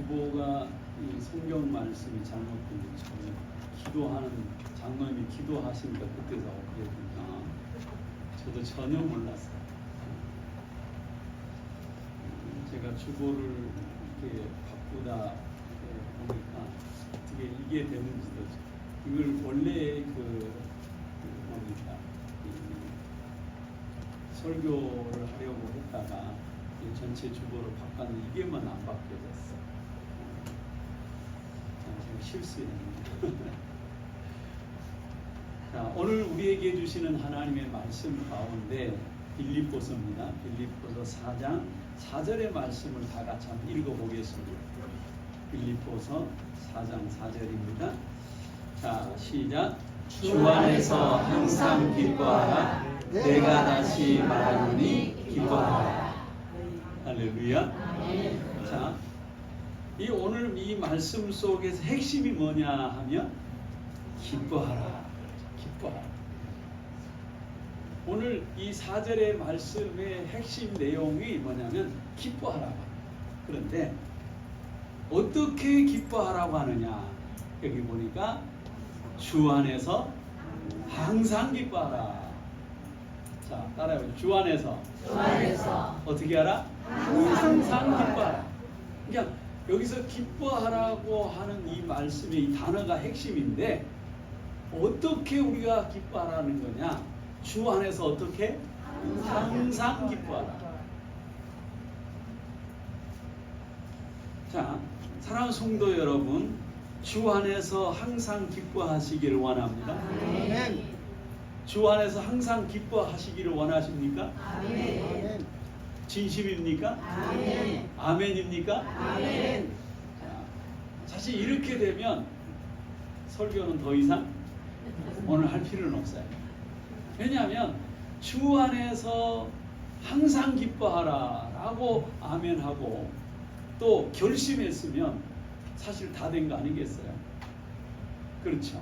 주보가 이 성경 말씀이 잘못된 것처럼 기도하는 장로님이 기도하시니까 그때서 그랬구나. 저도 전혀 몰랐어요. 제가 주보를 이렇게 바꾸다 보니까 어떻게 이게 되는지도, 이걸 원래 뭡니까, 설교를 하려고 했다가 전체 주보를 바꿨는데 이게만 안 바뀌어졌어. 제가 실수했네요. 자, 오늘 우리에게 주시는 하나님의 말씀 가운데 빌립보서입니다. 빌립보서 4장 4절의 말씀을 다 같이 한번 읽어보겠습니다. 빌립보서 4장 4절입니다. 자, 시작. 주 안에서 항상 기뻐하라. 내가 다시 말하노니 기뻐하라. 할렐루야. 자, 이 오늘 이 말씀 속에서 핵심이 뭐냐 하면 기뻐하라. 기뻐하라. 오늘 이 4절의 말씀의 핵심 내용이 뭐냐면 기뻐하라고 합니다. 그런데 어떻게 기뻐하라고 하느냐, 여기 보니까 주 안에서 항상 기뻐하라. 자, 따라해보세요. 주 안에서 어떻게 하라? 항상 기뻐하라. 그러니까 여기서 기뻐하라고 하는 이 말씀의 이 단어가 핵심인데, 어떻게 우리가 기뻐하라는 거냐? 주 안에서 어떻게? 항상 기뻐하라. 자, 사랑하는 성도 여러분, 주 안에서 항상 기뻐하시기를 원합니다. 아멘. 주 안에서 항상 기뻐하시기를 원하십니까? 아멘. 진심입니까? 아멘. 아멘입니까? 아멘. 자, 사실 이렇게 되면 설교는 더 이상 오늘 할 필요는 없어요. 왜냐하면 주 안에서 항상 기뻐하라 라고 아멘하고 또 결심했으면 사실 다 된 거 아니겠어요? 그렇죠?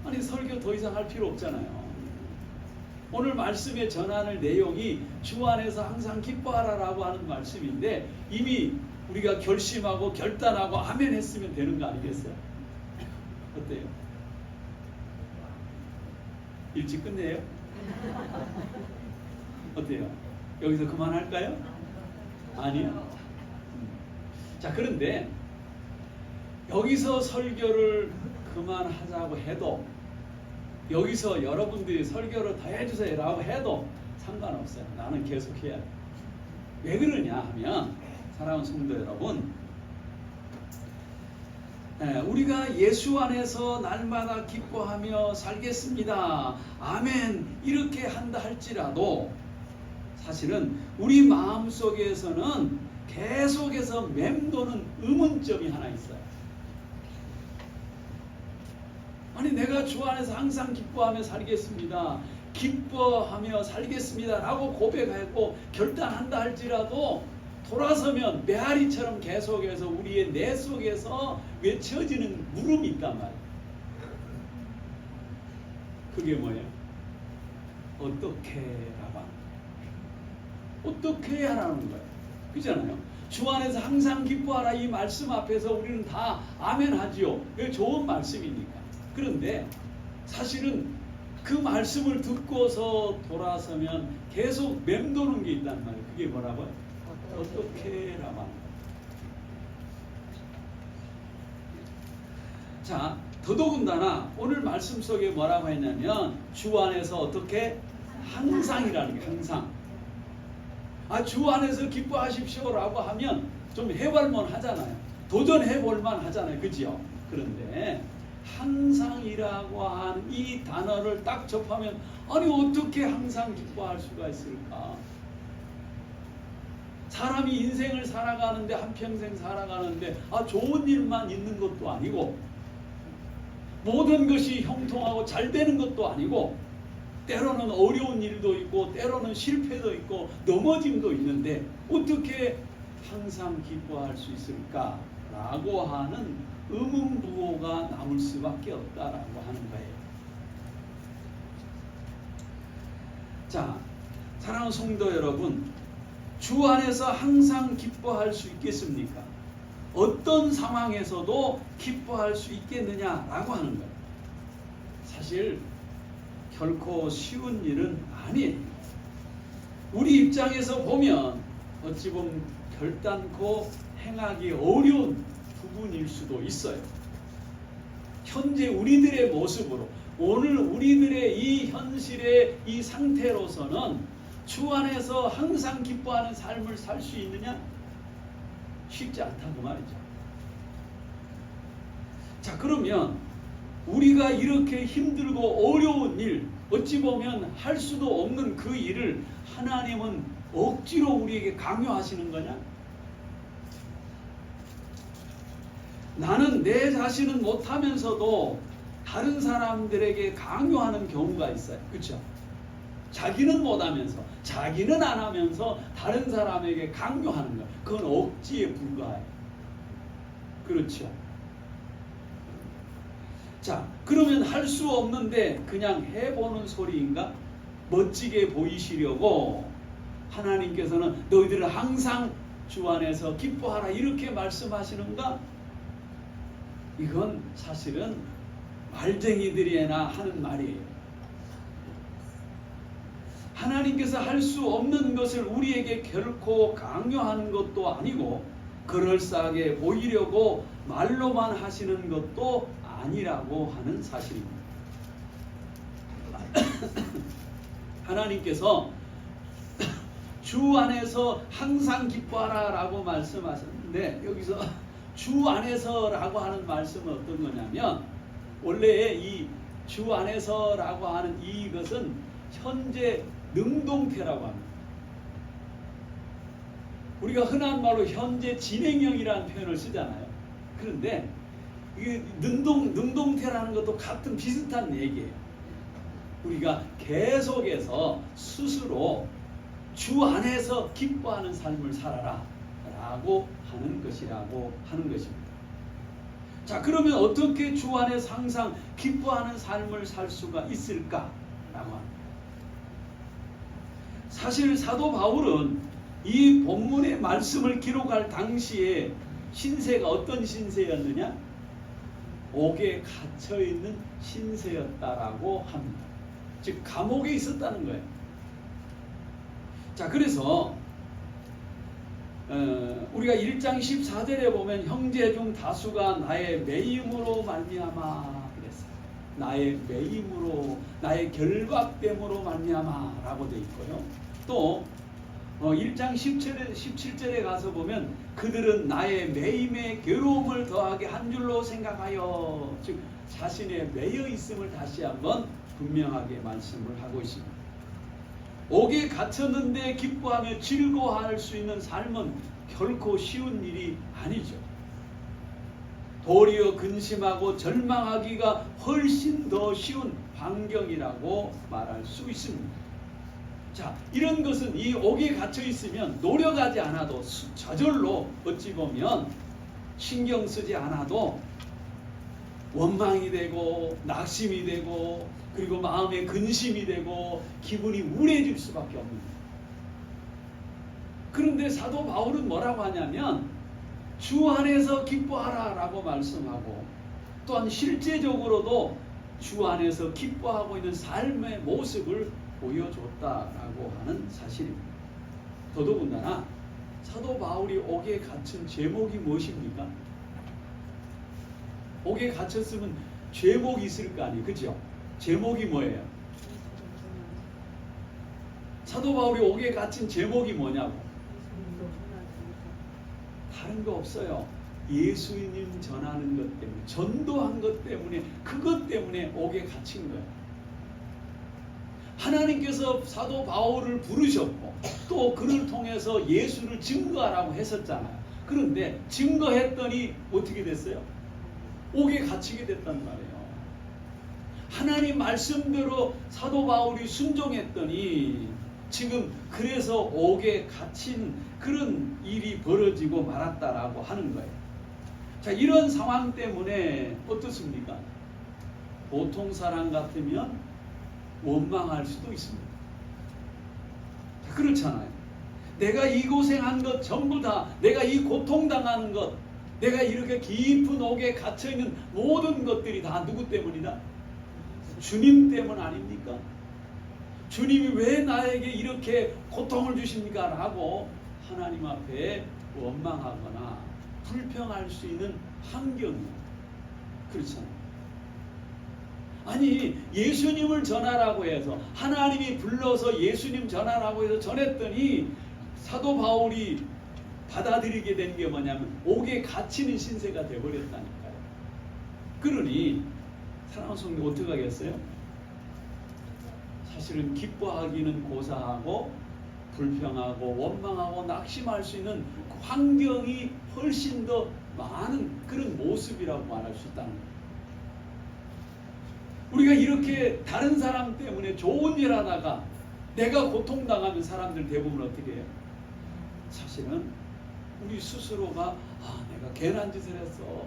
아니, 설교 더 이상 할 필요 없잖아요. 오늘 말씀에 전하는 내용이 주 안에서 항상 기뻐하라 라고 하는 말씀인데, 이미 우리가 결심하고 결단하고 아멘 했으면 되는 거 아니겠어요? 어때요? 일찍 끝내요? 어때요? 여기서 그만할까요? 아니요. 자, 그런데 여기서 설교를 그만하자고 해도, 여기서 여러분들이 설교를 더 해주세요 라고 해도 상관없어요. 나는 계속 해야 돼. 왜 그러냐 하면, 사랑하는 성도 여러분, 우리가 예수 안에서 날마다 기뻐하며 살겠습니다, 아멘, 이렇게 한다 할지라도 사실은 우리 마음속에서는 계속해서 맴도는 의문점이 하나 있어요. 아니, 내가 주 안에서 항상 기뻐하며 살겠습니다, 기뻐하며 살겠습니다 라고 고백하고 결단한다 할지라도 돌아서면 메아리처럼 계속해서 우리의 내 속에서 외쳐지는 물음이 있단 말이에요. 그게 뭐예요? 어떻게 라고 어떻게 하라는 거예요. 그렇잖아요. 주 안에서 항상 기뻐하라 이 말씀 앞에서 우리는 다 아멘 하지요. 이게 좋은 말씀이니까. 그런데 사실은 그 말씀을 듣고서 돌아서면 계속 맴도는 게 있단 말이에요. 그게 뭐라고요? 어떻게 라고 하는 거예요. 자, 더더군다나 오늘 말씀 속에 뭐라고 했냐면 주 안에서 어떻게? 항상이라는 게, 항상. 아, 주 안에서 기뻐하십시오 라고 하면 좀 해볼만 하잖아요. 도전해볼만 하잖아요. 그지요? 그런데 항상이라고 하는 이 단어를 딱 접하면, 아니, 어떻게 항상 기뻐할 수가 있을까? 사람이 인생을 살아가는데, 한평생 살아가는데, 좋은 일만 있는 것도 아니고, 모든 것이 형통하고 잘 되는 것도 아니고, 때로는 어려운 일도 있고, 때로는 실패도 있고, 넘어짐도 있는데, 어떻게 항상 기뻐할 수 있을까? 라고 하는 의문부호가 남을 수밖에 없다라고 하는 거예요. 자, 사랑하는 성도 여러분, 주 안에서 항상 기뻐할 수 있겠습니까? 어떤 상황에서도 기뻐할 수 있겠느냐라고 하는 거예요. 사실 결코 쉬운 일은 아니에요. 우리 입장에서 보면 어찌 보면 결단코 행하기 어려운 부분일 수도 있어요. 현재 우리들의 모습으로, 오늘 우리들의 이 현실의 이 상태로서는 주 안에서 항상 기뻐하는 삶을 살 수 있느냐? 쉽지 않다고 말이죠. 자, 그러면 우리가 이렇게 힘들고 어려운 일, 어찌 보면 할 수도 없는 그 일을 하나님은 억지로 우리에게 강요하시는 거냐? 나는 내 자신은 못하면서도 다른 사람들에게 강요하는 경우가 있어요. 그렇죠? 자기는 못하면서, 자기는 안 하면서 다른 사람에게 강요하는 거, 그건 억지에 불과해요. 그렇죠? 자, 그러면 할 수 없는데 그냥 해보는 소리인가? 멋지게 보이시려고 하나님께서는 너희들은 항상 주 안에서 기뻐하라 이렇게 말씀하시는가? 이건 사실은 말쟁이들이나 하는 말이에요. 하나님께서 할 수 없는 것을 우리에게 결코 강요하는 것도 아니고 그럴싸하게 보이려고 말로만 하시는 것도 아니라고 하는 사실입니다. 하나님께서 주 안에서 항상 기뻐하라 라고 말씀하셨는데 여기서 주 안에서라고 하는 말씀은 어떤 거냐면 원래 이 주 안에서라고 하는 이것은 현재 능동태라고 합니다. 우리가 흔한 말로 현재 진행형이라는 표현을 쓰잖아요. 그런데 이게 능동태라는 것도 같은 비슷한 얘기예요. 우리가 계속해서 스스로 주 안에서 기뻐하는 삶을 살아라 라고 하는 것이라고 하는 것입니다. 자, 그러면 어떻게 주 안에서 항상 기뻐하는 삶을 살 수가 있을까? 라고 합니다. 사실 사도 바울은 이 본문의 말씀을 기록할 당시에 신세가 어떤 신세였느냐? 옥에 갇혀있는 신세였다라고 합니다. 즉 감옥에 있었다는 거예요. 자, 그래서 우리가 1장 14절에 보면 형제 중 다수가 나의 매임으로 말미암아 그랬어요. 나의 매임으로, 나의 결박됨으로 말미암아라고 되어 있고요. 또 1장 17절에 가서 보면 그들은 나의 매임의 괴로움을 더하게 한 줄로 생각하여, 즉 자신의 매여 있음을 다시 한번 분명하게 말씀을 하고 있습니다. 옥에 갇혔는데 기뻐하며 즐거워할 수 있는 삶은 결코 쉬운 일이 아니죠. 도리어 근심하고 절망하기가 훨씬 더 쉬운 환경이라고 말할 수 있습니다. 자, 이런 것은 이 옥에 갇혀 있으면 노력하지 않아도 저절로 어찌 보면 신경 쓰지 않아도 원망이 되고 낙심이 되고 그리고 마음에 근심이 되고 기분이 우울해질 수밖에 없는 거예요. 그런데 사도 바울은 뭐라고 하냐면 주 안에서 기뻐하라 라고 말씀하고 또한 실제적으로도 주 안에서 기뻐하고 있는 삶의 모습을 보여줬다라고 하는 사실입니다. 더더군다나 사도 바울이 옥에 갇힌 제목이 무엇입니까? 옥에 갇혔으면 제목이 있을 거 아니에요. 그죠? 제목이 뭐예요? 사도 바울이 옥에 갇힌 제목이 뭐냐고? 다른 거 없어요. 예수님 전하는 것 때문에, 전도한 것 때문에, 그것 때문에 옥에 갇힌 거예요. 하나님께서 사도 바울을 부르셨고 또 그를 통해서 예수를 증거하라고 했었잖아요. 그런데 증거했더니 어떻게 됐어요? 옥에 갇히게 됐단 말이에요. 하나님 말씀대로 사도 바울이 순종했더니 지금 그래서 옥에 갇힌 그런 일이 벌어지고 말았다라고 하는 거예요. 자, 이런 상황 때문에 어떻습니까? 보통 사람 같으면 원망할 수도 있습니다. 자, 그렇잖아요. 내가 이 고생한 것 전부 다, 내가 이 고통당하는 것 내가 이렇게 깊은 옥에 갇혀있는 모든 것들이 다 누구 때문이다? 주님 때문 아닙니까? 주님이 왜 나에게 이렇게 고통을 주십니까? 라고 하나님 앞에 원망하거나 불평할 수 있는 환경이 그렇잖아요. 아니 예수님을 전하라고 해서 하나님이 불러서 예수님 전하라고 해서 전했더니 사도 바울이 받아들이게 된 게 뭐냐면 옥에 갇히는 신세가 되어버렸다니까요. 그러니 사랑하는 성도 어떻게 하겠어요? 사실은 기뻐하기는 고사하고 불평하고 원망하고 낙심할 수 있는 환경이 훨씬 더 많은 그런 모습이라고 말할 수 있다는 거예요. 우리가 이렇게 다른 사람 때문에 좋은 일 하다가 내가 고통당하면 사람들 대부분 어떻게 해요? 사실은 우리 스스로가 내가 괜한 짓을 했어.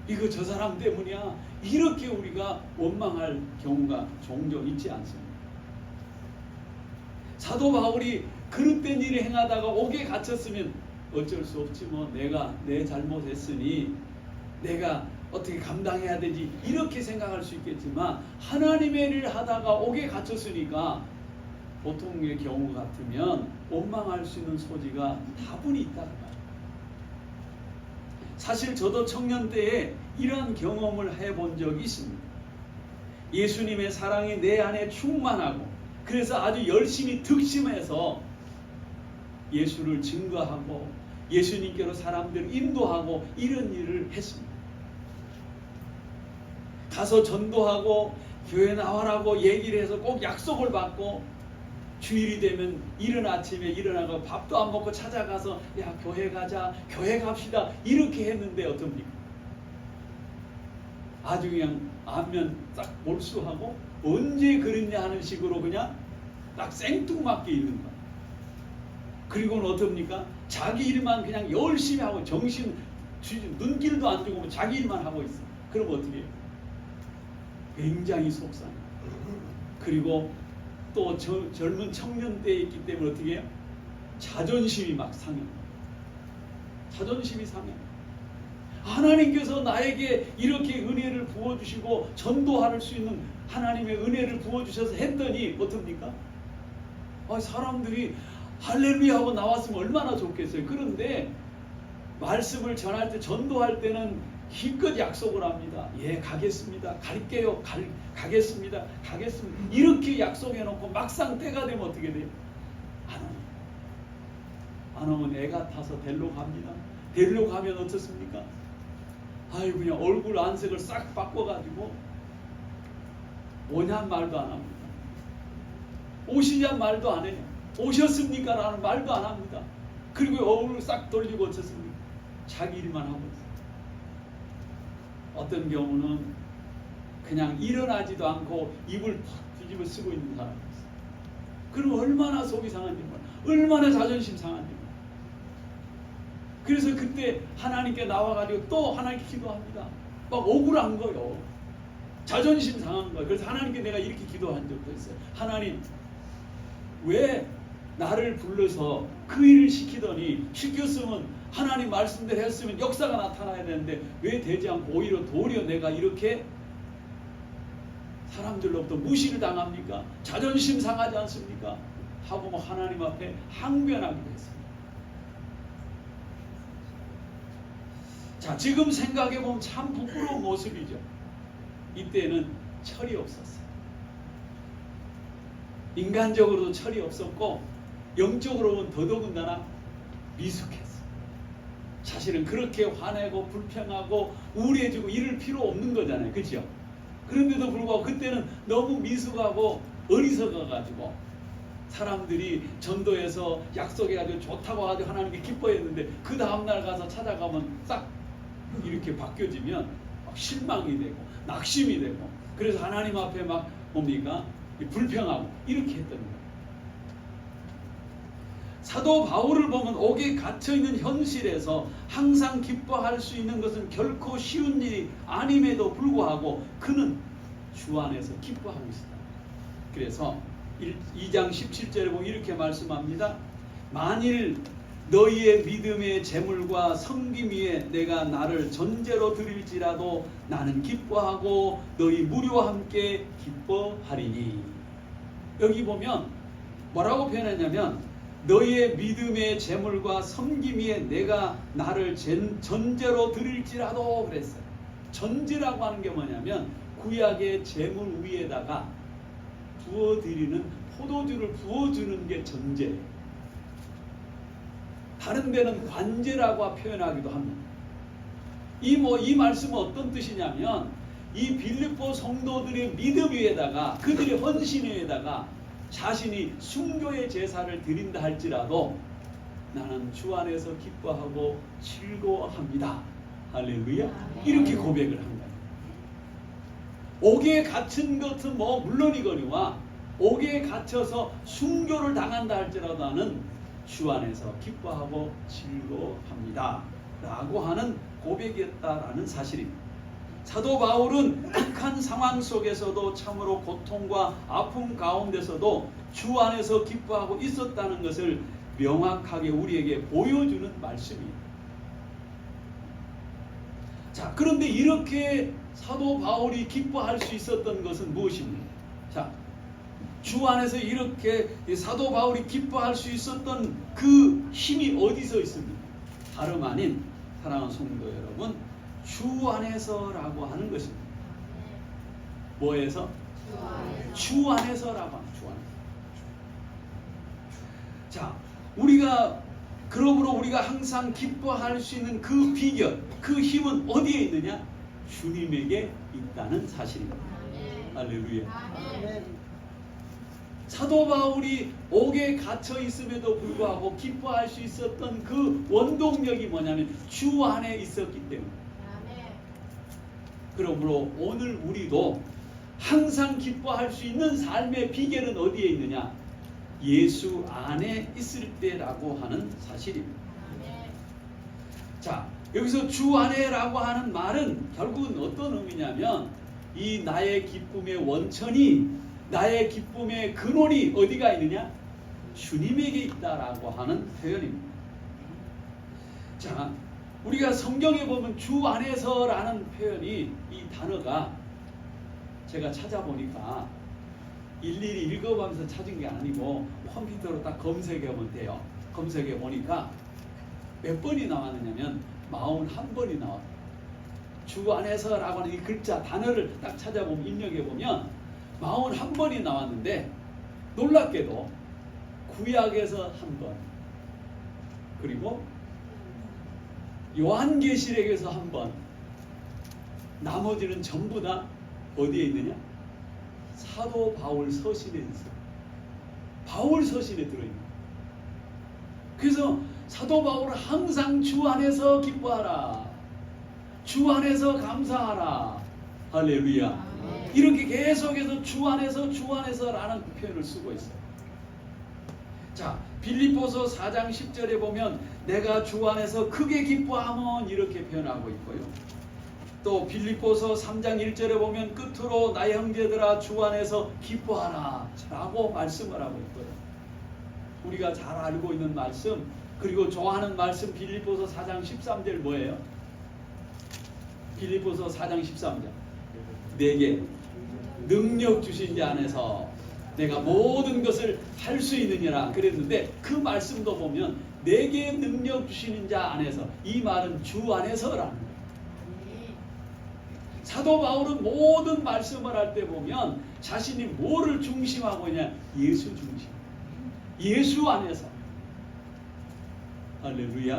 이거 저 사람 때문이야. 이렇게 우리가 원망할 경우가 종종 있지 않습니까? 사도 바울이 그릇된 일을 행하다가 옥에 갇혔으면 어쩔 수 없지 뭐 내가 내 잘못했으니 내가 어떻게 감당해야 되지 이렇게 생각할 수 있겠지만 하나님의 일을 하다가 옥에 갇혔으니까 보통의 경우 같으면 원망할 수 있는 소지가 다분히 있다는 거예요. 사실 저도 청년 때에 이런 경험을 해본 적이 있습니다. 예수님의 사랑이 내 안에 충만하고 그래서 아주 열심히 득심해서 예수를 증거하고 예수님께로 사람들을 인도하고 이런 일을 했습니다. 가서 전도하고 교회 나와라고 얘기를 해서 꼭 약속을 받고 주일이 되면 이른 아침에 일어나고 밥도 안 먹고 찾아가서 야 교회 가자 교회 갑시다 이렇게 했는데 어떻습니까? 아주 그냥 안면 딱 몰수하고 언제 그랬냐 하는 식으로 그냥 딱 생뚱맞게 있는 거야. 그리고는 어떻습니까? 자기 일만 그냥 열심히 하고 정신 눈길도 안 주고 자기 일만 하고 있어. 그럼 어떻게 해요? 굉장히 속상해. 그리고 또 젊은 청년 때에 있기 때문에 어떻게 해요? 자존심이 막 상해. 자존심이 상해. 하나님께서 나에게 이렇게 은혜를 부어주시고 전도할 수 있는 하나님의 은혜를 부어주셔서 했더니 어떻습니까? 사람들이 할렐루야 하고 나왔으면 얼마나 좋겠어요. 그런데 말씀을 전할 때 전도할 때는 기껏 약속을 합니다. 예 가겠습니다. 갈게요. 가겠습니다. 가겠습니다. 이렇게 약속해놓고 막상 때가 되면 어떻게 돼요? 안 오면 애가 타서 데리러 갑니다. 데리러 가면 어떻습니까? 그냥 얼굴 안색을 싹 바꿔가지고 오냔 말도 안 합니다. 오시냔 말도 안 해요. 오셨습니까? 라는 말도 안 합니다. 그리고 얼굴을 싹 돌리고 어쩌습니까? 자기 일만 하고 있어요. 어떤 경우는 그냥 일어나지도 않고 입을 팍 뒤집어 쓰고 있는 사람이 있어요. 그럼 얼마나 속이 상한지 몰라요. 얼마나 자존심 상한지 몰라요. 그래서 그때 하나님께 나와가지고 또 하나님께 기도합니다. 막 억울한 거요. 자존심 상한 거예요. 그래서 하나님께 내가 이렇게 기도한 적도 있어요. 하나님 왜 나를 불러서 그 일을 시키더니 시켰으면 하나님 말씀대로 했으면 역사가 나타나야 되는데 왜 되지 않고 오히려 도리어 내가 이렇게 사람들로부터 무시를 당합니까? 자존심 상하지 않습니까? 하고 뭐 하나님 앞에 항변하기도 했습니다. 자, 지금 생각해보면 참 부끄러운 모습이죠. 이때는 철이 없었어요. 인간적으로도 철이 없었고 영적으로는 더더군다나 미숙했어요. 사실은 그렇게 화내고 불평하고 우울해지고 이럴 필요 없는 거잖아요. 그렇죠? 그런데도 불구하고 그때는 너무 미숙하고 어리석어가지고 사람들이 전도해서 약속해가지고 좋다고 하고 하나님께 기뻐했는데 그 다음날 가서 찾아가면 싹 이렇게 바뀌어지면 막 실망이 되고 낙심이 되고 그래서 하나님 앞에 막 뭡니까? 불평하고 이렇게 했던 거예요. 사도 바울을 보면 옥에 갇혀있는 현실에서 항상 기뻐할 수 있는 것은 결코 쉬운 일이 아님에도 불구하고 그는 주 안에서 기뻐하고 있습니다. 그래서 2장 17절에 보면 이렇게 말씀합니다. 만일 너희의 믿음의 재물과 섬김 위에 내가 나를 전제로 드릴지라도 나는 기뻐하고 너희 무리와 함께 기뻐하리니. 여기 보면 뭐라고 표현했냐면 너희의 믿음의 재물과 섬김 위에 내가 나를 전제로 드릴지라도 그랬어요. 전제라고 하는 게 뭐냐면 구약의 재물 위에다가 부어드리는 포도주를 부어주는 게 전제예요. 다른 데는 관제라고 표현하기도 합니다. 이 말씀은 어떤 뜻이냐면 이 빌립보 성도들의 믿음 위에다가 그들의 헌신 위에다가 자신이 순교의 제사를 드린다 할지라도 나는 주 안에서 기뻐하고 즐거워합니다. 할렐루야. 이렇게 고백을 한 거예요. 옥에 갇힌 것은 뭐 물론이거니와 옥에 갇혀서 순교를 당한다 할지라도 나는 주 안에서 기뻐하고 즐거워합니다 라고 하는 고백이었다라는 사실입니다. 사도 바울은 극한 상황 속에서도 참으로 고통과 아픔 가운데서도 주 안에서 기뻐하고 있었다는 것을 명확하게 우리에게 보여주는 말씀이에요. 자, 그런데 이렇게 사도 바울이 기뻐할 수 있었던 것은 무엇입니까? 자, 주 안에서 이렇게 사도 바울이 기뻐할 수 있었던 그 힘이 어디서 있습니까? 다름 아닌 사랑하는 성도 여러분, 주 안에서라고 하는 것입니다. 뭐에서? 주 안에서라고 하는 주 안에서. 자, 그러므로 우리가 항상 기뻐할 수 있는 그 비결, 그 힘은 어디에 있느냐? 주님에게 있다는 사실입니다. 할렐루야. 사도 바울이 옥에 갇혀 있음에도 불구하고 기뻐할 수 있었던 그 원동력이 뭐냐면 주 안에 있었기 때문에. 그러므로 오늘 우리도 항상 기뻐할 수 있는 삶의 비결은 어디에 있느냐? 예수 안에 있을 때라고 하는 사실입니다. 자, 여기서 주 안에라고 하는 말은 결국은 어떤 의미냐면 이 나의 기쁨의 원천이, 나의 기쁨의 근원이 어디가 있느냐? 주님에게 있다라고 하는 표현입니다. 자, 우리가 성경에 보면 주 안에서라는 표현이, 이 단어가 제가 찾아보니까 일일이 읽어가면서 찾은 게 아니고 컴퓨터로 딱 검색해보면 돼요. 검색해보니까 몇 번이 나왔느냐면 41번이 나와요. 주 안에서라고 하는 이 글자, 단어를 딱 찾아보면, 입력해보면 41번이 나왔는데 놀랍게도 구약에서 한 번, 그리고 요한계시록에서 한 번, 나머지는 전부 다 어디에 있느냐? 사도 바울 서신에 있어요. 바울 서신에 들어있는. 그래서 사도 바울은 항상 주 안에서 기뻐하라, 주 안에서 감사하라. 할렐루야. 이렇게 계속해서 주 안에서라는 표현을 쓰고 있어요. 자, 빌립보서 4장 10절에 보면 내가 주 안에서 크게 기뻐함은 이렇게 표현하고 있고요. 또 빌립보서 3장 1절에 보면 끝으로 나의 형제들아 주 안에서 기뻐하라 라고 말씀을 하고 있고요. 우리가 잘 알고 있는 말씀, 그리고 좋아하는 말씀, 빌립보서 4장 13절 뭐예요? 빌립보서 4장 13절, 내게 능력 주신 자 안에서 내가 모든 것을 할 수 있느니라 그랬는데, 그 말씀도 보면 내게 능력 주시는 자 안에서, 이 말은 주 안에서라는 거예요. 사도 바울은 모든 말씀을 할 때 보면 자신이 뭐를 중심하고 있냐? 예수 중심, 예수 안에서. 할렐루야.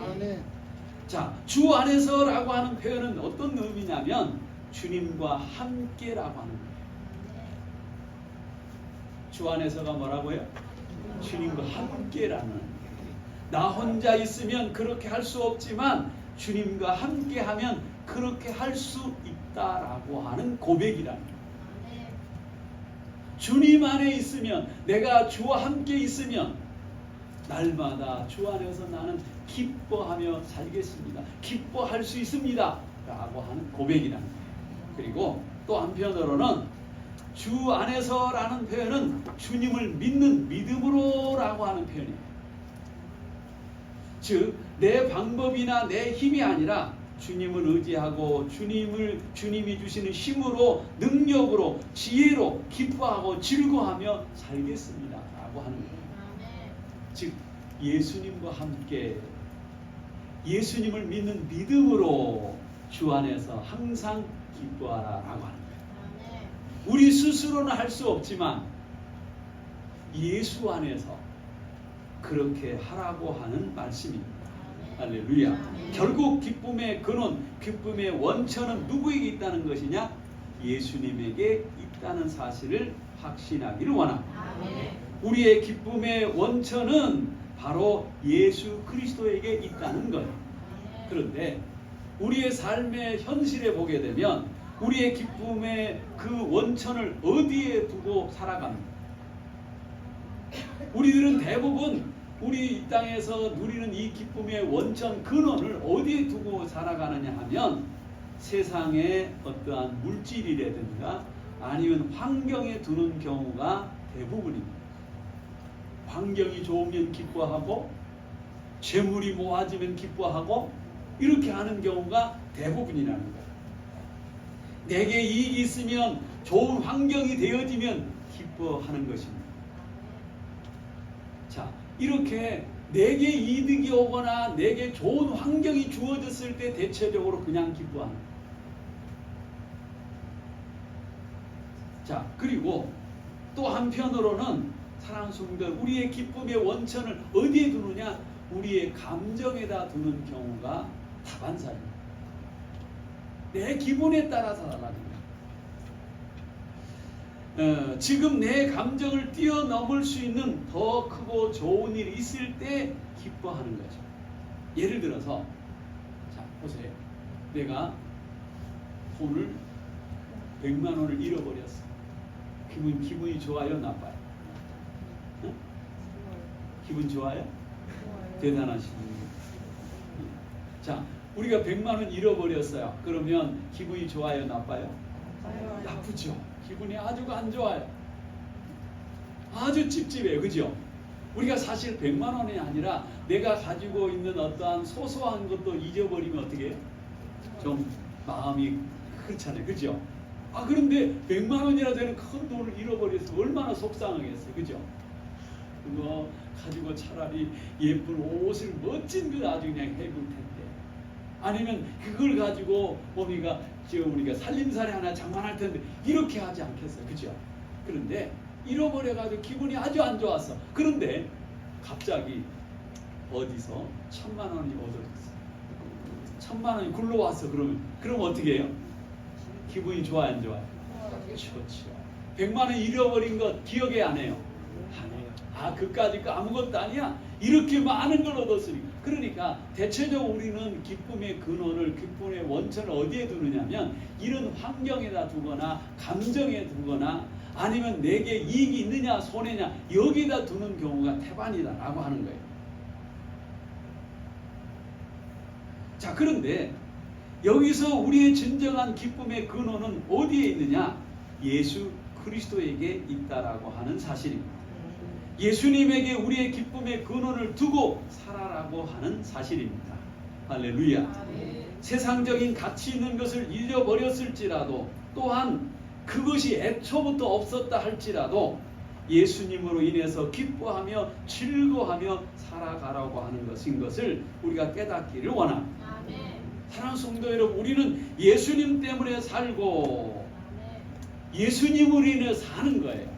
아멘. 자, 주 안에서라고 하는 표현은 어떤 의미냐면 주님과 함께라고 하는 거예요. 주 안에서가 뭐라고요? 주님과 함께라는 거예요. 나 혼자 있으면 그렇게 할 수 없지만 주님과 함께하면 그렇게 할 수 있다라고 하는 고백이라는 거예요. 주님 안에 있으면, 내가 주와 함께 있으면 날마다 주 안에서 나는 기뻐하며 살겠습니다, 기뻐할 수 있습니다 라고 하는 고백이라는 거예요. 그리고 또 한편으로는 주 안에서라는 표현은 주님을 믿는 믿음으로 라고 하는 표현이에요. 즉 내 방법이나 내 힘이 아니라 주님을 의지하고 주님이 주시는 힘으로, 능력으로, 지혜로 기뻐하고 즐거워하며 살겠습니다 라고 하는 거예요. 즉 예수님과 함께 예수님을 믿는 믿음으로 주 안에서 항상 기뻐하라 라고 하는 거예요. 우리 스스로는 할 수 없지만 예수 안에서 그렇게 하라고 하는 말씀입니다. 할렐루야. 결국 기쁨의 근원, 기쁨의 원천은 누구에게 있다는 것이냐? 예수님에게 있다는 사실을 확신하기를 원합니다. 우리의 기쁨의 원천은 바로 예수 그리스도에게 있다는 거예요. 그런데 우리의 삶의 현실에 보게 되면 우리의 기쁨의 그 원천을 어디에 두고 살아갑니까? 우리들은 대부분 우리 이 땅에서 누리는 이 기쁨의 원천 근원을 어디에 두고 살아가느냐 하면 세상의 어떠한 물질이라든가 아니면 환경에 두는 경우가 대부분입니다. 환경이 좋으면 기뻐하고 재물이 모아지면 기뻐하고 이렇게 하는 경우가 대부분이라는 거예요. 내게 이익이 있으면 좋은 환경이 되어지면 기뻐하는 것입니다. 자, 이렇게 내게 이득이 오거나 내게 좋은 환경이 주어졌을 때 대체적으로 그냥 기뻐하는 거예요. 자, 그리고 또 한편으로는 사랑하는 성도들, 우리의 기쁨의 원천을 어디에 두느냐? 우리의 감정에다 두는 경우가 다반사입니다. 내 기분에 따라서 달라집니다. 지금 내 감정을 뛰어넘을 수 있는 더 크고 좋은 일이 있을 때 기뻐하는 거죠. 예를 들어서 자 보세요. 내가 돈을 100만 원을 잃어버렸어. 기분이 좋아요? 나빠요? 응? 기분 좋아요? 대단하십니다. 자, 우리가 100만 원 잃어버렸어요. 그러면 기분이 좋아요? 나빠요? 나쁘죠. 기분이 아주 안 좋아요. 아주 찝찝해요. 그죠? 우리가 사실 100만 원이 아니라 내가 가지고 있는 어떠한 소소한 것도 잊어버리면 어떻게 해요? 좀 마음이 그렇잖아요. 그죠? 아, 그런데 100만 원이나 되는 큰 돈을 잃어버려서 얼마나 속상하겠어요. 그죠? 그거 가지고 차라리 예쁜 옷을 멋진 거 아주 그냥 해볼 텐데, 아니면 그걸 가지고 우리가 살림살이 하나 장만할 텐데 이렇게 하지 않겠어요. 그죠? 그런데 잃어버려가지고 기분이 아주 안 좋았어. 그런데 갑자기 어디서 1000만 원이 얻어졌어. 1000만 원이 굴러왔어. 그럼 어떻게 해요? 기분이 좋아요, 안 좋아요? 좋죠. 100만 원 잃어버린 것 기억이 안 해요? 안 해요. 아, 그까짓 거 아무것도 아니야? 이렇게 많은 걸 얻었으니. 그러니까 대체적으로 우리는 기쁨의 근원을, 기쁨의 원천을 어디에 두느냐면 이런 환경에다 두거나 감정에 두거나 아니면 내게 이익이 있느냐 손해냐 여기다 두는 경우가 태반이다라고 하는 거예요. 자, 그런데 여기서 우리의 진정한 기쁨의 근원은 어디에 있느냐? 예수 그리스도에게 있다라고 하는 사실입니다. 예수님에게 우리의 기쁨의 근원을 두고 살아라고 하는 사실입니다. 할렐루야. 아멘. 세상적인 가치 있는 것을 잃어버렸을지라도 또한 그것이 애초부터 없었다 할지라도 예수님으로 인해서 기뻐하며 즐거워하며 살아가라고 하는 것을 우리가 깨닫기를 원합니다. 사랑하는 성도 여러분, 우리는 예수님 때문에 살고 예수님으로 인해 사는 거예요.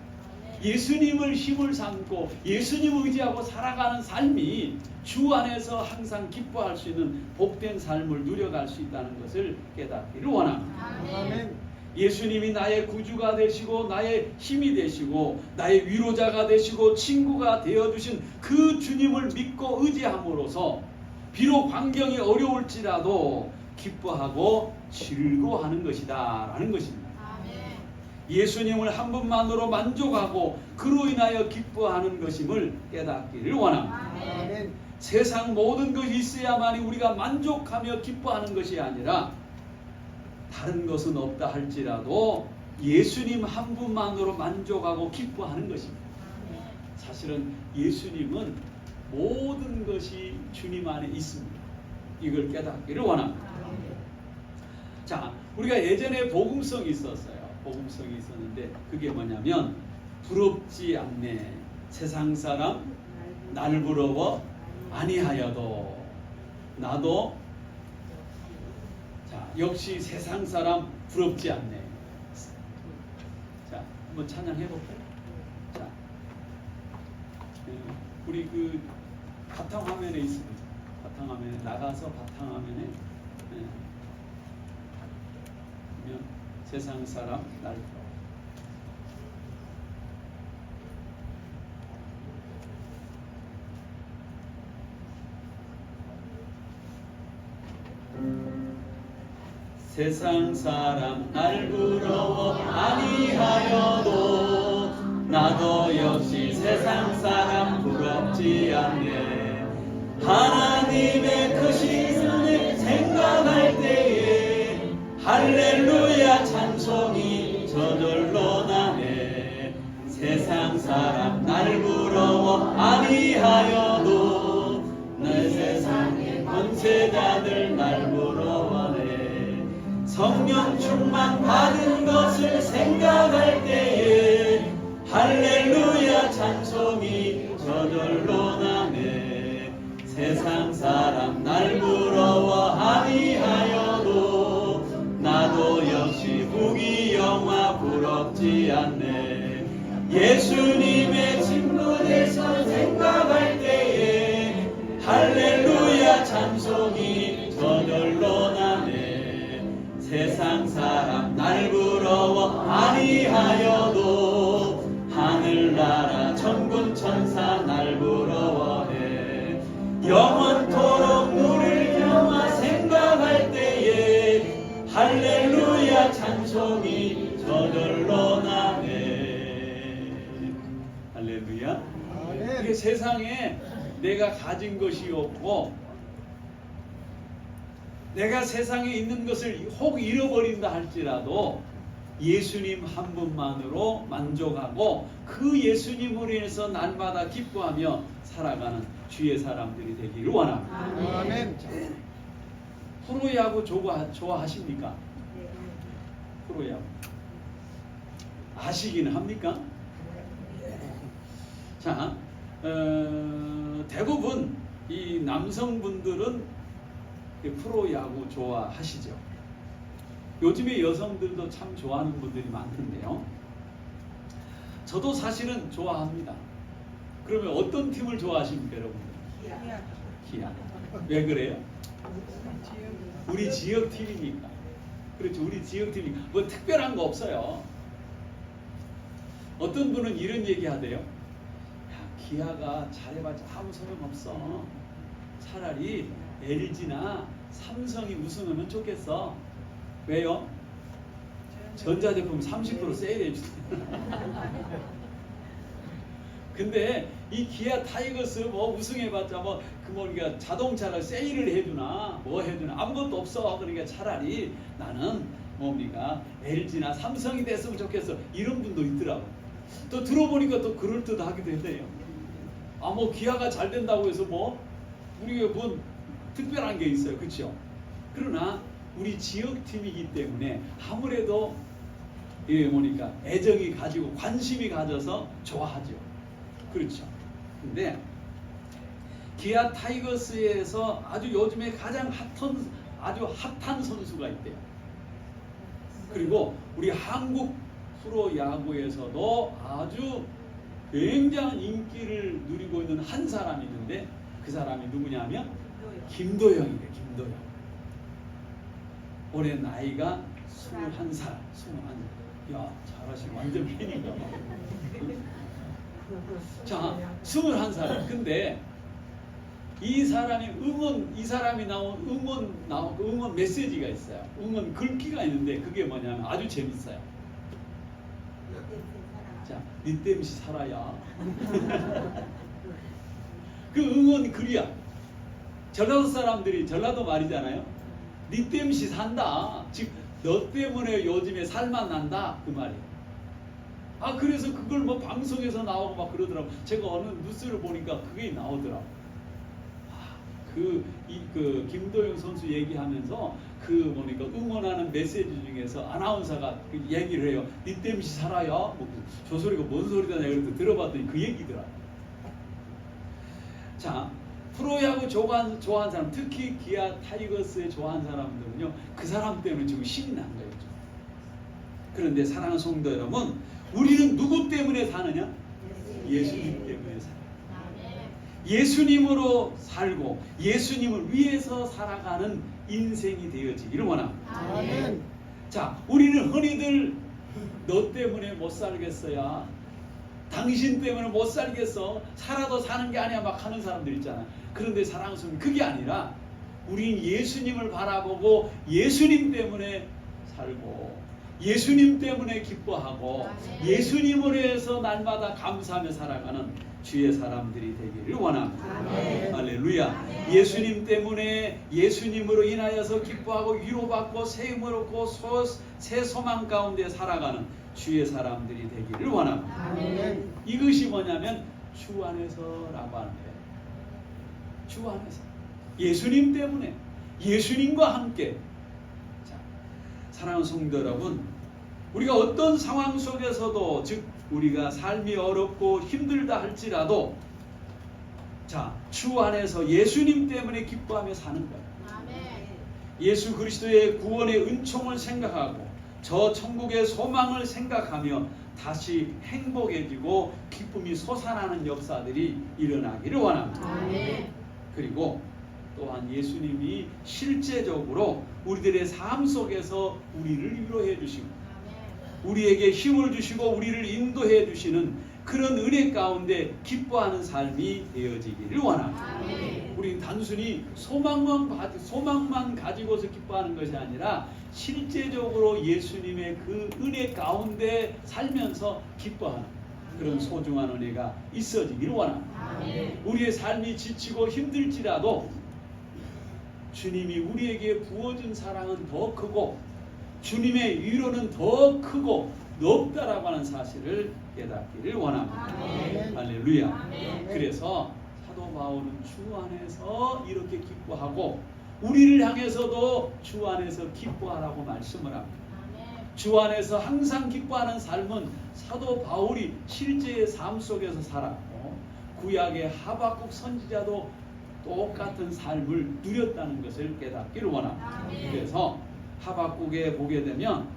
예수님을 힘을 삼고 예수님을 의지하고 살아가는 삶이 주 안에서 항상 기뻐할 수 있는 복된 삶을 누려갈 수 있다는 것을 깨닫기를 원합니다. 아멘. 예수님이 나의 구주가 되시고 나의 힘이 되시고 나의 위로자가 되시고 친구가 되어주신 그 주님을 믿고 의지함으로써 비록 환경이 어려울지라도 기뻐하고 즐거워하는 것이다 라는 것입니다. 예수님을 한 분만으로 만족하고 그로 인하여 기뻐하는 것임을 깨닫기를 원합니다. 아멘. 세상 모든 것이 있어야만이 우리가 만족하며 기뻐하는 것이 아니라 다른 것은 없다 할지라도 예수님 한 분만으로 만족하고 기뻐하는 것입니다. 사실은 예수님은 모든 것이 주님 안에 있습니다. 이걸 깨닫기를 원합니다. 자, 우리가 예전에 복음성이 있었어요. 복음성이 있었는데 그게 뭐냐면 부럽지 않네. 세상 사람 나를 부러워 아니하여도 나도 자 역시 세상 사람 부럽지 않네. 자, 한번 찬양해 볼까요? 자, 우리 그 바탕화면에 있습니다. 바탕화면에 나가서 바탕화면에 보면 세상 사람 날 부러워. 세상 사람 날 부러워 아니하여도 나도 역시 세상 사람 부럽지 않네. 하나님의 크신 은혜 생각할 때에 할렐루야 찬송이 저절로 나네. 세상 사람 날 부러워 아니하여도 내 세상의 권세자들 날 부러워네. 성령 충만 받은 것을 생각할 때에 할렐루야 찬송이 저절로 나네. 세상 사람 날 부러워 아니하여도 나도 역시 부귀영화 부럽지 않네. 예수님의 친구돼서 생각할 때에 할렐루야 찬송이 저절로 나네. 세상 사람 날 부러워 아니하여도 하늘나라 천군 천사 날 부러워해. 영원토록 누릴 영화 생각할 때에 할렐루야 찬송이 저절로 나네. 할렐루야. 이게 세상에 내가 가진 것이 없고 내가 세상에 있는 것을 혹 잃어버린다 할지라도 예수님 한 분만으로 만족하고 그 예수님으로 인해서 날마다 기뻐하며 살아가는 주의 사람들이 되기를 원합니다. 아멘. 프로야구 좋아하십니까? 프로야구 아시기는 합니까? 자, 대부분 이 남성분들은 프로야구 좋아하시죠. 요즘에 여성들도 참 좋아하는 분들이 많던데요. 저도 사실은 좋아합니다. 그러면 어떤 팀을 좋아하십니까, 여러분들? 기아. 왜 그래요? 우리 지역 팀이니까. 그렇죠. 우리 지역 팀이니까. 뭐 특별한 거 없어요. 어떤 분은 이런 얘기 하대요. 야, 기아가 잘해봤자 아무 소용없어. 차라리 LG나 삼성이 우승하면 좋겠어. 왜요? 전자제품 30% 세일해 주세요. 근데 이 기아 타이거스 뭐 우승해봤자 뭐 그러니까 자동차를 세일을 해주나 뭐 해주나 아무것도 없어. 그러니까 차라리 나는 뭡니까 LG나 삼성이 됐으면 좋겠어. 이런 분도 있더라고. 또 들어보니까 또 그럴듯하기도 했대요. 아 뭐 기아가 잘 된다고 해서 뭐 우리가 뭔 특별한 게 있어요. 그렇죠? 그러나 우리 지역팀이기 때문에 아무래도 뭐니까 애정이 가지고 관심이 가져서 좋아하죠. 그렇죠. 근데 기아 타이거스에서 아주 요즘에 가장 아주 핫한 선수가 있대요. 그리고 우리 한국 프로야구에서도 아주 굉장한 인기를 누리고 있는 한 사람이 있는데 그 사람이 누구냐면 김도영이래. 김도영. 올해 나이가 21살. 야, 잘하시네. 완전 팬인가 봐. 자, 21살. 근데 이 사람이 나온 응원 메시지가 있어요. 응원 글귀가 있는데 그게 뭐냐면 아주 재밌어요. 자, 니 땜시 살아야. 그 응원 글이야. 전라도 사람들이 전라도 말이잖아요. 니 땜시 산다. 즉 너 때문에 요즘에 살만 난다 그 말이에요. 그래서 그걸 뭐 방송에서 나오고 막 그러더라고. 제가 어느 뉴스를 보니까 그게 나오더라고. 그 김도영 선수 얘기하면서 뭐니까 응원하는 메시지 중에서 아나운서가 그 얘기를 해요. 니 때문에 살아요. 저 소리가 뭔 소리다냐 그래서 들어봤더니 그 얘기더라. 자, 프로야구 좋아하는 사람, 특히 기아 타이거스에 좋아하는 사람들은요, 그 사람 때문에 지금 신이 난 거예요. 그런데 사랑하는 성도 여러분, 우리는 누구 때문에 사느냐? 예수님 때문에 살아요. 예수님으로 살고 예수님을 위해서 살아가는 인생이 되어지기를 원합니다. 아멘. 자, 우리는 흔히들 너 때문에 못 살겠어야, 당신 때문에 못 살겠어, 살아도 사는 게 아니야 막 하는 사람들 있잖아. 그런데 사랑하는 성도, 그게 아니라 우린 예수님을 바라보고 예수님 때문에 살고 예수님 때문에 기뻐하고 예수님으로 해서 날마다 감사하며 살아가는 주의 사람들이 되기를 원합니다. 아멘. 할렐루야. 예수님 때문에 예수님으로 인하여서 기뻐하고 위로받고 세움을 얻고 새 소망 가운데 살아가는 주의 사람들이 되기를 원합니다. 아멘. 이것이 뭐냐면 주 안에서라고 하는 거예요. 주 안에서 예수님 때문에 예수님과 함께. 자, 사랑하는 성도 여러분, 우리가 어떤 상황 속에서도, 즉 우리가 삶이 어렵고 힘들다 할지라도, 자, 주 안에서 예수님 때문에 기뻐하며 사는 거예요. 예수 그리스도의 구원의 은총을 생각하고 저 천국의 소망을 생각하며 다시 행복해지고 기쁨이 솟아나는 역사들이 일어나기를 원합니다. 그리고 또한 예수님이 실제적으로 우리들의 삶 속에서 우리를 위로해 주시고 우리에게 힘을 주시고 우리를 인도해 주시는 그런 은혜 가운데 기뻐하는 삶이 되어지기를 원합니다. 우리는 단순히 소망만 가지고서 기뻐하는 것이 아니라 실제적으로 예수님의 그 은혜 가운데 살면서 기뻐하는 그런 소중한 은혜가 있어지기를 원합니다. 우리의 삶이 지치고 힘들지라도 주님이 우리에게 부어준 사랑은 더 크고 주님의 위로는 더 크고 높다라고 하는 사실을 깨닫기를 원합니다. 할렐루야. 그래서 사도 바울은 주 안에서 이렇게 기뻐하고 우리를 향해서도 주 안에서 기뻐하라고 말씀을 합니다. 주 안에서 항상 기뻐하는 삶은 사도 바울이 실제의 삶 속에서 살았고 구약의 하박국 선지자도 똑같은 삶을 누렸다는 것을 깨닫기를 원합니다. 그래서 하박국에 보게 되면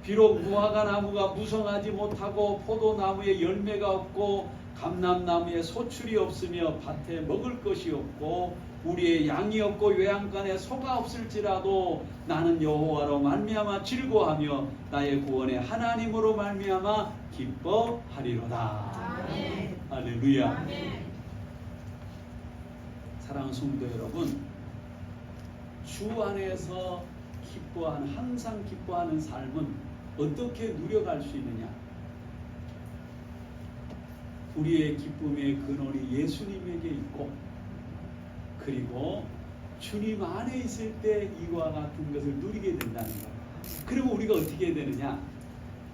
비록 무화과 나무가 무성하지 못하고 포도나무에 열매가 없고 감람나무에 소출이 없으며 밭에 먹을 것이 없고 우리의 양이 없고 외양간에 소가 없을지라도 나는 여호와로 말미암아 즐거워하며 나의 구원의 하나님으로 말미암아 기뻐하리로다. 할렐루야. 사랑하는 성도 여러분, 주 안에서 기뻐하는, 항상 기뻐하는 삶은 어떻게 누려갈 수 있느냐? 우리의 기쁨의 근원이 예수님에게 있고 그리고 주님 안에 있을 때 이와 같은 것을 누리게 된다는 거예요. 그러면 우리가 어떻게 해야 되느냐?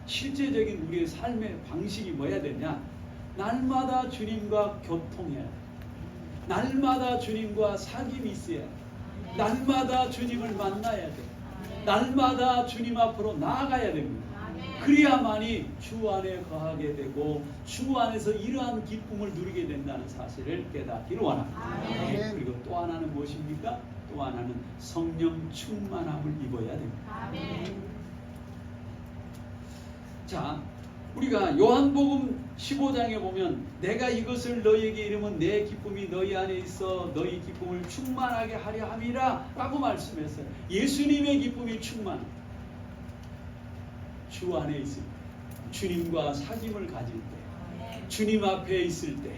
실제적인 우리의 삶의 방식이 뭐야 되냐? 날마다 주님과 교통해야 돼. 날마다 주님과 사귐이 있어야 돼. 날마다 주님을 만나야 돼. 날마다 주님 앞으로 나아가야 됩니다. 그래야만이 주 안에 거하게 되고 주 안에서 이러한 기쁨을 누리게 된다는 사실을 깨닫기를 원합니다. 그리고 또 하나는 무엇입니까? 또 하나는 성령 충만함을 입어야 됩니다. 자, 우리가 요한복음 15장에 보면 내가 이것을 너희에게 이르면 내 기쁨이 너희 안에 있어 너희 기쁨을 충만하게 하려 함이라 라고 말씀했어요. 예수님의 기쁨이 충만합니다. 주 안에 있을 때, 주님과 사귐을 가질 때, 주님 앞에 있을 때,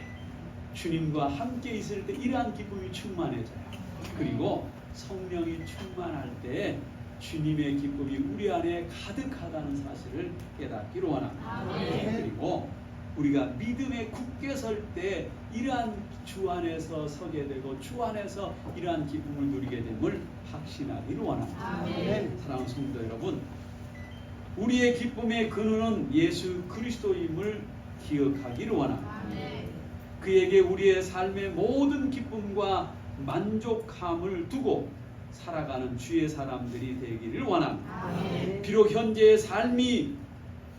주님과 함께 있을 때 이러한 기쁨이 충만해져요. 그리고 성령이 충만할 때 주님의 기쁨이 우리 안에 가득하다는 사실을 깨닫기로 원합니다. 그리고 우리가 믿음에 굳게 설 때 이러한 주 안에서 서게 되고 주 안에서 이러한 기쁨을 누리게 됨을 확신하기를 원합니다. 사랑하는 성도 여러분, 우리의 기쁨의 근원은 예수 그리스도임을 기억하기를 원합니다. 그에게 우리의 삶의 모든 기쁨과 만족함을 두고 살아가는 주의 사람들이 되기를 원합니다. 비록 현재의 삶이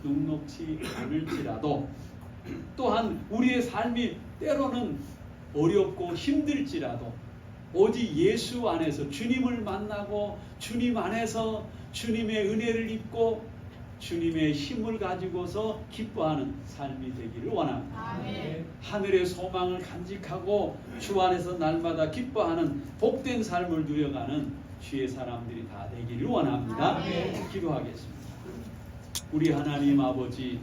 녹록지 않을지라도 또한 우리의 삶이 때로는 어렵고 힘들지라도 오직 예수 안에서 주님을 만나고 주님 안에서 주님의 은혜를 입고 주님의 힘을 가지고서 기뻐하는 삶이 되기를 원합니다. 하늘의 소망을 간직하고 주 안에서 날마다 기뻐하는 복된 삶을 누려가는 주의 사람들이 다 되기를 원합니다. 기도하겠습니다. 우리 하나님 아버지,